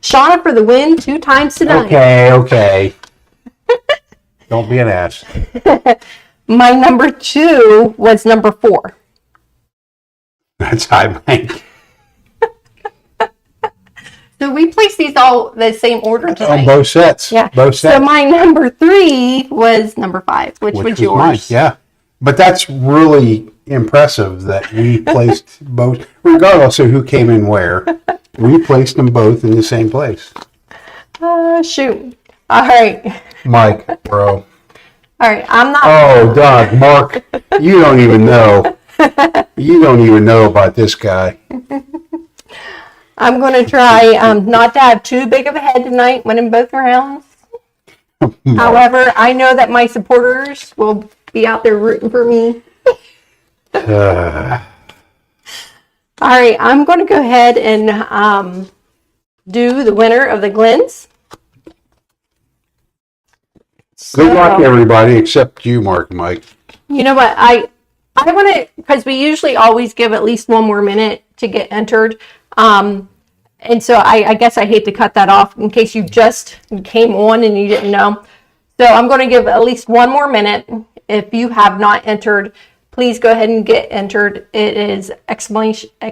Shona for the win 2 times tonight. Okay. Don't be an ass. My number 2 was number 4. That's high Mike. So we placed these all the same order tonight. On both sets. Yeah. Both sets. So my number 3 was number 5, which was yours. Mine. Yeah. But that's really impressive that we placed both, regardless of who came in where. We placed them both in the same place. Shoot. All right. Mike, bro. All right. I'm not. Oh, Doug, Mark, you don't even know. You don't even know about this guy. I'm going to try not to have too big of a head tonight winning both rounds. However, I know that my supporters will be out there rooting for me. All right, I'm going to go ahead and do the winner of the Glens. Good luck, everybody, except you, Mark and Mike. You know what? I want to, because we usually always give at least one more minute to get entered. And so I guess I hate to cut that off in case you just came on and you didn't know. So I'm going to give at least one more minute. If you have not entered, please go ahead and get entered. It is explanation. I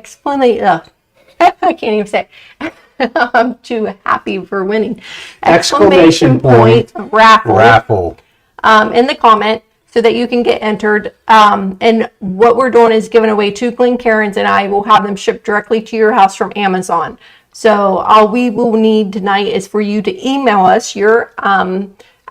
can't even say it. I'm too happy for winning. Exclamation point raffle. In the comment so that you can get entered. And what we're doing is giving away 2 Glencairns, and I will have them shipped directly to your house from Amazon. So all we will need tonight is for you to email us your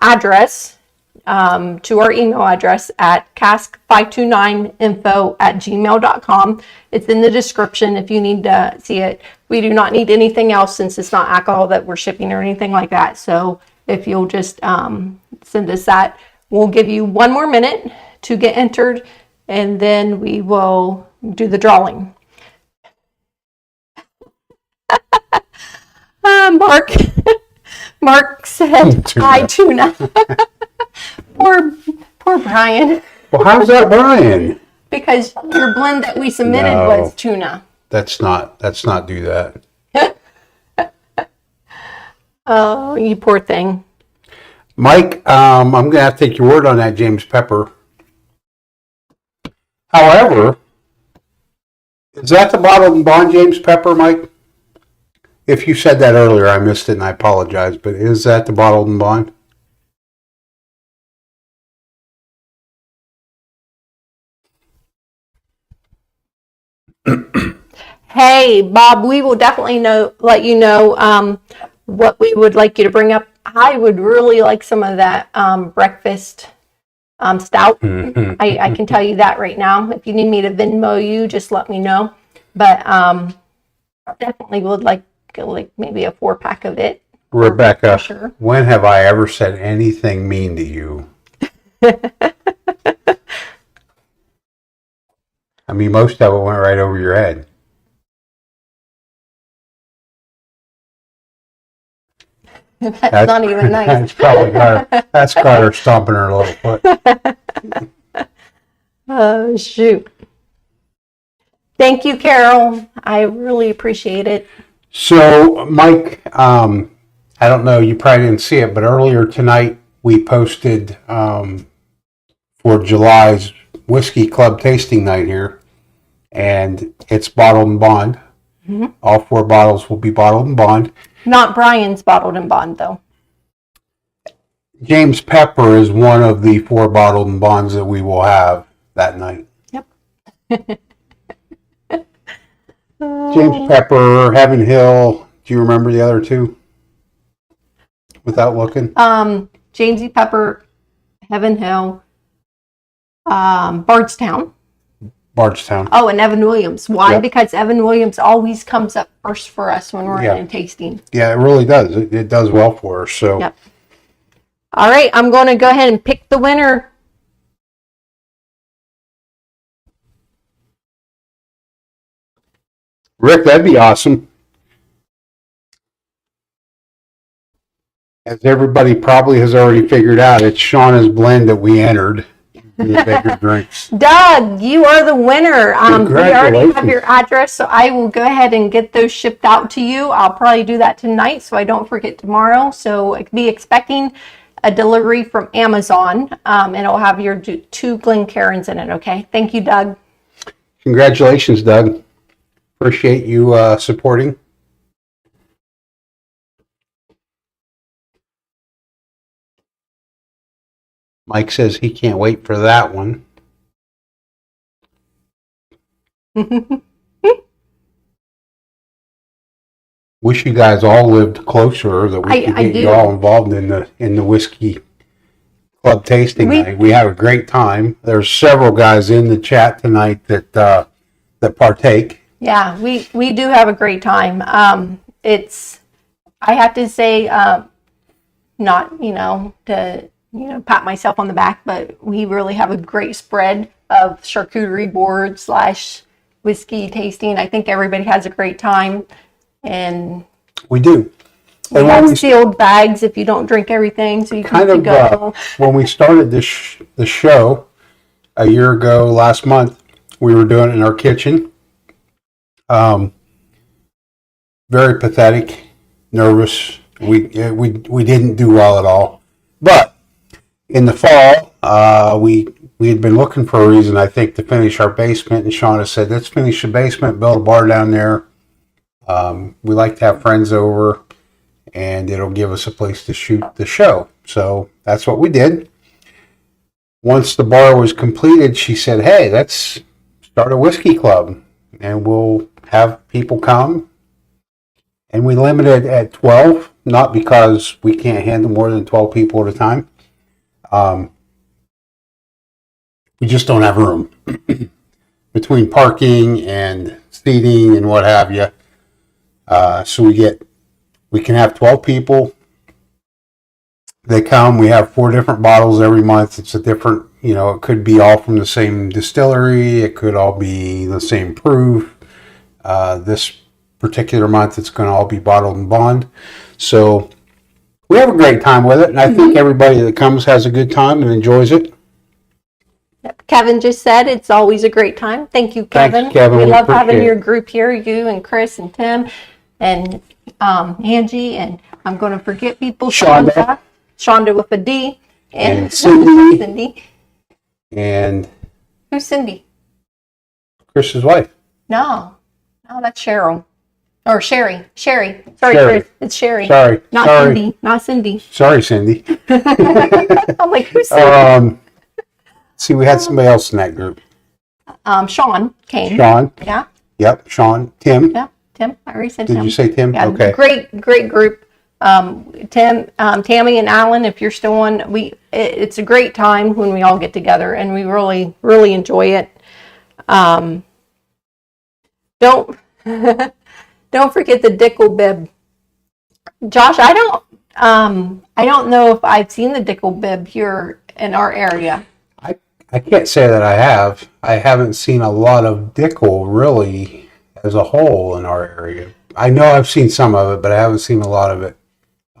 address to our email address at cask529info@gmail.com. It's in the description if you need to see it. We do not need anything else since it's not alcohol that we're shipping or anything like that. So if you'll just send us that, we'll give you one more minute to get entered, and then we will do the drawing. Mark said, "Hi, tuna." Poor Bryan. Well, how's that, Brian? Because your blend that we submitted was tuna. Let's not do that. Oh, you poor thing. Mike, I'm going to have to take your word on that, James Pepper. However, is that the bottled and bond James Pepper, Mike? If you said that earlier, I missed it and I apologize, but is that the bottled and bond? Hey, Bob, we will definitely let you know what we would like you to bring up. I would really like some of that breakfast stout. I can tell you that right now. If you need me to Venmo you, just let me know. But definitely would like maybe a 4-pack of it. Rebecca, for sure. When have I ever said anything mean to you? I mean, most of it went right over your head. That's not even nice. That's got her stomping her little foot. Oh, shoot. Thank you, Carol. I really appreciate it. So, Mike, I don't know, you probably didn't see it, but earlier tonight we posted for July's Whiskey Club tasting night here, and it's bottled and bond. Mm-hmm. All 4 bottles will be bottled and bond. Not Bryan's bottled and bond, though. James Pepper is one of the 4 bottled and bonds that we will have that night. Yep. James Pepper, Heaven Hill. Do you remember the other 2? Without looking. Jamesy Pepper, Heaven Hill, Bardstown. Bardstown. Oh, and Evan Williams. Why? Yep. Because Evan Williams always comes up first for us when we're in a tasting. Yeah, it really does. It does well for us. So. Yep. All right, I'm going to go ahead and pick the winner. Rick, that'd be awesome. As everybody probably has already figured out, it's Shauna's blend that we entered in the Baker Drinks. Doug, you are the winner. We already have your address, so I will go ahead and get those shipped out to you. I'll probably do that tonight so I don't forget tomorrow. So be expecting a delivery from Amazon, and it'll have your 2 Glencairns in it, okay? Thank you, Doug. Congratulations, Doug. Appreciate you supporting. Mike says he can't wait for that one. Wish you guys all lived closer, that we could get you all involved in the whiskey club tasting night. We have a great time. There's several guys in the chat tonight that partake. Yeah, we do have a great time. I have to say, not to pat myself on the back, but we really have a great spread of charcuterie board / whiskey tasting. I think everybody has a great time, and we do. We have sealed bags if you don't drink everything, so you can go. When we started the show a year ago, last month, we were doing it in our kitchen. Very pathetic, nervous. We didn't do well at all, but in the fall, we had been looking for a reason, I think, to finish our basement, and Shona said, let's finish the basement, build a bar down there. We like to have friends over, and it'll give us a place to shoot the show. So that's what we did. Once the bar was completed, she said, hey, let's start a whiskey club, and we'll have people come. And we limited at 12, not because we can't handle more than 12 people at a time. We just don't have room between parking and seating and what have you. So we can have 12 people. They come. We have 4 different bottles every month. It's a different, it could be all from the same distillery. It could all be the same proof. This particular month, it's going to all be bottled and bond. So we have a great time with it, and I think everybody that comes has a good time and enjoys it. Kevin just said it's always a great time. Thank you, Kevin. Thanks, Kevin. We love having your group here, you and Chris and Tim and Angie, and I'm going to forget people. Shonda with a D, and Cindy. And who's Cindy? Chris's wife. No, that's Cheryl. Or Sherry. Sorry, Sherry. Chris. It's Sherry. Sorry. Not Cindy. Sorry, Cindy. I'm like, who's Cindy? See, we had somebody else in that group. Sean came. Sean. Yeah. Yep. Sean. Tim. Yeah. Tim. I already said Did Tim. you say Tim? Yeah, okay. Great group. Tammy and Alan, if you're still on, it's a great time when we all get together, and we really, really enjoy it. Don't don't forget the Dickel bib. Josh, I don't know if I've seen the Dickel bib here in our area. I can't say that I have. I haven't seen a lot of Dickel really as a whole in our area. I know I've seen some of it, but I haven't seen a lot of it.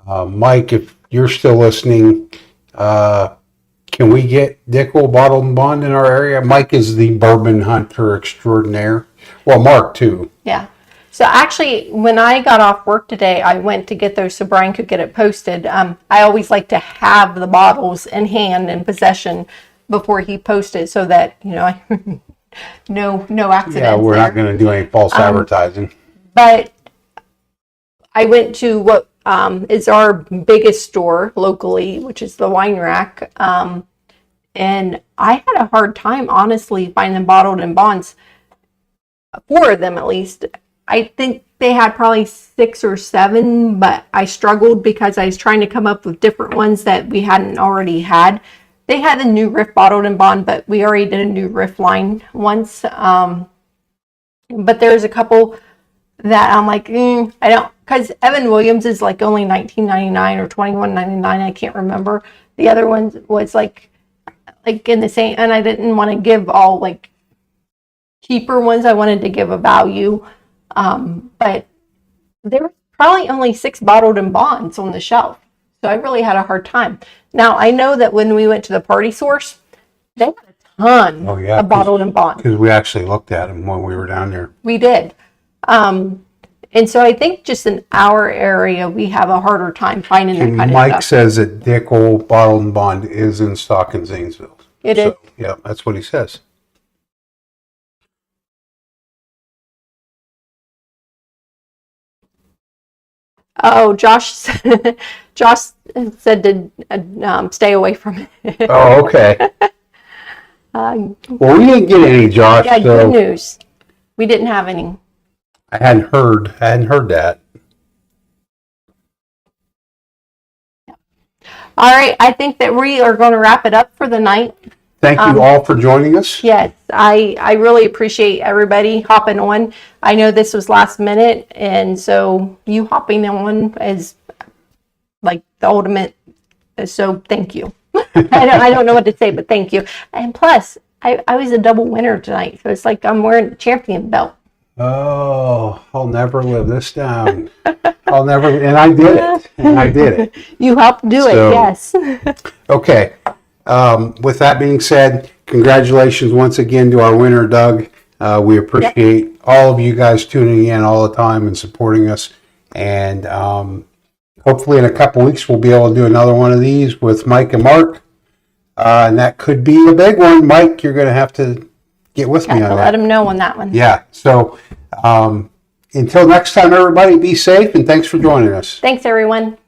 Mike, if you're still listening, can we get Dickel bottled and bond in our area? Mike is the bourbon hunter extraordinaire. Well, Mark too. Yeah. So actually, when I got off work today, I went to get those so Bryan could get it posted. I always like to have the bottles in hand in possession before he posted, so that no accidents. Yeah, we're not going to do any false advertising. But I went to what is our biggest store locally, which is the Wine Rack, and I had a hard time, honestly, finding bottled and bonds. 4 of them, at least. I think they had probably 6 or 7, but I struggled because I was trying to come up with different ones that we hadn't already had. They had a new Riff bottled and bond, but we already did a new Riff line once. But there's a couple that I'm like, I don't, because Evan Williams is like only $19.99 or $21.99. I can't remember. The other one was like in the same, and I didn't want to give all like cheaper ones. I wanted to give a value. But there were probably only 6 bottled and bonds on the shelf. So I really had a hard time. Now, I know that when we went to the Party Source, they had a ton of bottled and bonds. Because we actually looked at them when we were down there. We did. And so I think just in our area, we have a harder time finding that kind of stuff. Mike says that Dickel bottled and bond is in stock in Zanesville. It is? Yeah, that's what he says. Oh, Josh said to stay away from it. Oh, okay. Well, we didn't get any, Josh. Yeah, good news. We didn't have any. I hadn't heard that. All right, I think that we are going to wrap it up for the night. Thank you all for joining us. Yes, I really appreciate everybody hopping on. I know this was last minute, and so you hopping on is like the ultimate. So thank you. I don't know what to say, but thank you. And plus, I was a double winner tonight, so it's like I'm wearing a champion belt. Oh, I'll never live this down. And I did it. You helped do it, yes. Okay. With that being said, congratulations once again to our winner, Doug. We appreciate all of you guys tuning in all the time and supporting us. And hopefully in a couple weeks, we'll be able to do another one of these with Mike and Mark. And that could be a big one. Mike, you're going to have to get with me on that. Let them know on that one. Yeah. So until next time, everybody, be safe and thanks for joining us. Thanks, everyone.